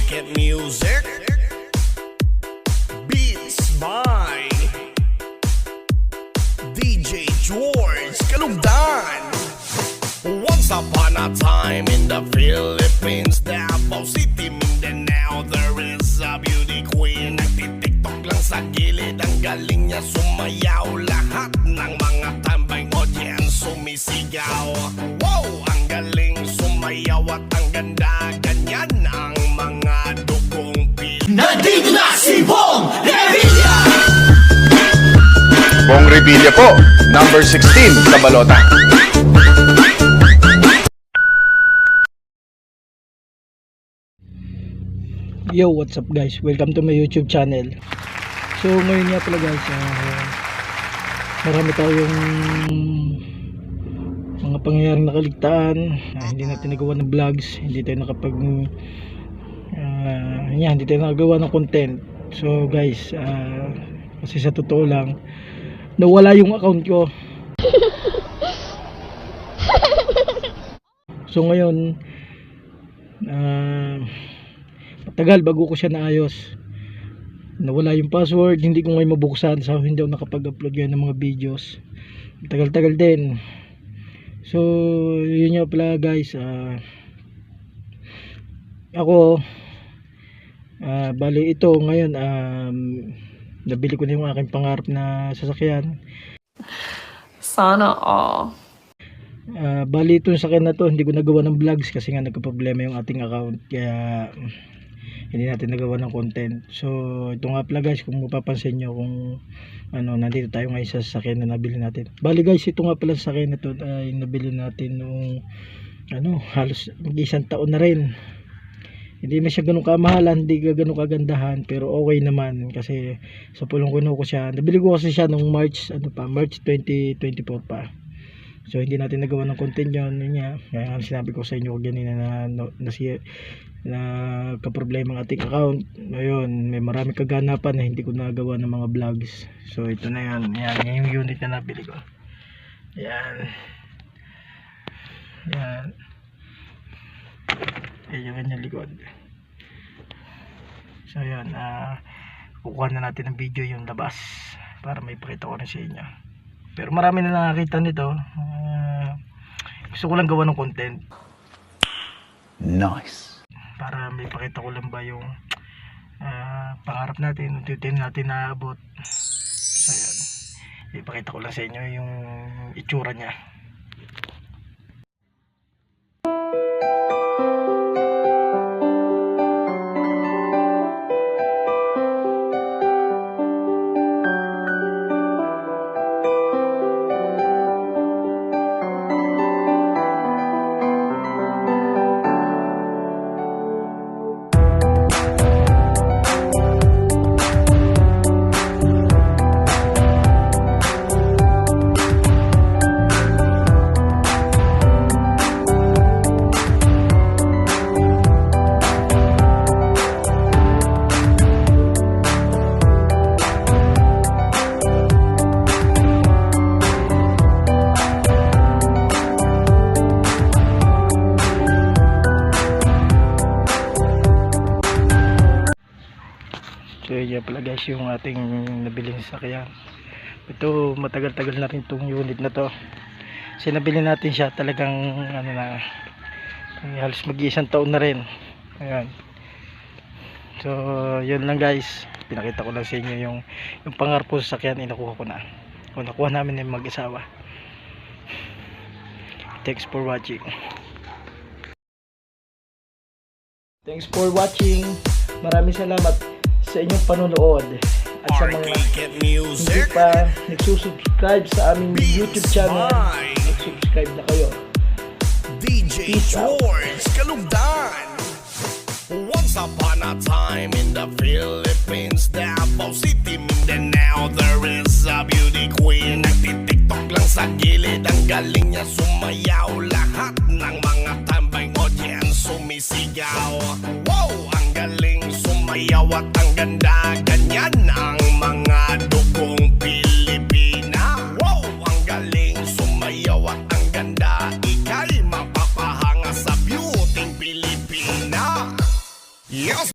Cricket Music. Beats by DJ George Kalugdan. Once upon a time in the Philippines, Davao City, Mindanao, there is a beauty queen. Nagtitiktok lang sa gilid, ang galing niya sumayaw. Lahat ng mga tambay audience sumisigaw. Wow, ang galing sumayaw at ang ganda. Ganyan ang mga dugong Pilipinas. Nandito na si Bong Revilla! Bong Revilla po, number 16 sa balota. Yo, what's up guys? Welcome to my YouTube channel. So ngayon nga pala guys, marami tayong mga pangyayaring nakaligtaan. Hindi natin nagawa ng vlogs, hindi tayo hindi tayo nagawa ng content. So guys, kasi sa totoo lang, nawala yung account ko. So ngayon, matagal bago ko siya naayos. Nawala yung password, hindi ko ngayon mabuksan, so hindi ako nakapag-upload ngayon ng mga videos. Tagal-tagal din. So yun nga pala guys, ako bali ito ngayon, nabili ko na yung aking pangarap na sasakyan. Sana all. Bali itong sakyan na to, hindi ko nagawa ng vlogs kasi nga nagka-problema yung ating account, kaya hindi natin nagawa ng content. So ito nga pala guys, kung mapapansin nyo kung nandito tayo ngayon sa sasakyan na nabili natin. Bali guys, ito nga pala sa sakyan na to ay nabili natin nung halos mag-isang taon na rin. Hindi man siya ganun kamahalan, hindi ganun kagandahan, pero okay naman kasi sa pulong kuno ko siya. Nabili ko kasi siya nung March 2024 pa. So hindi natin nagawa ng content yun niya. Kaya sinabi ko sa inyo kanina na kaproblema ang ating account. Ngayon, may marami kaganapan na hindi ko nagawa ng mga vlogs. So ito na yan. Yan yung unit na nabili ko. Yan. Yan. Yan yung kanyang likod. So yan, kukuha na natin ng video yung labas para may pakita ko rin sa inyo. Pero marami na nakakita nito. Gusto ko lang gawa ng content. Nice. Para may pakita ko lang ba yung pangarap natin, unti-unti natin naabot. So yan, ipakita ko lang sa inyo yung itsura niya. So yan pala guys yung ating nabiling sasakyan. Ito matagal-tagal na rin itong unit na to. Kasi nabili natin siya talagang halos mag-iisang taon na rin. Ayan. So yun lang guys. Pinakita ko lang sa inyo yung pangarap ko sa sasakyan, inakuha ko na. O nakuha namin yung mag-asawa. Thanks for watching. Thanks for watching. Maraming salamat sa inyong panonood at sa mga hindi pa nagsusubscribe sa aming YouTube channel, mag-subscribe na kayo. DJ George Kalugdan. Once upon a time in the Philippines, Davao City, Mindanao, there is a beauty queen. Nagtitiktok lang sa gilid, ang galing niya sumayaw. Lahat ng mga tambay audience sumisigaw. Wow, ang galing sumayaw at ang ganda. Ganyan ang mga dugong Pilipina. Wow, ang galing sumayaw at ang ganda. Ika'y mapapahanga sa beauty Pilipina. Yes.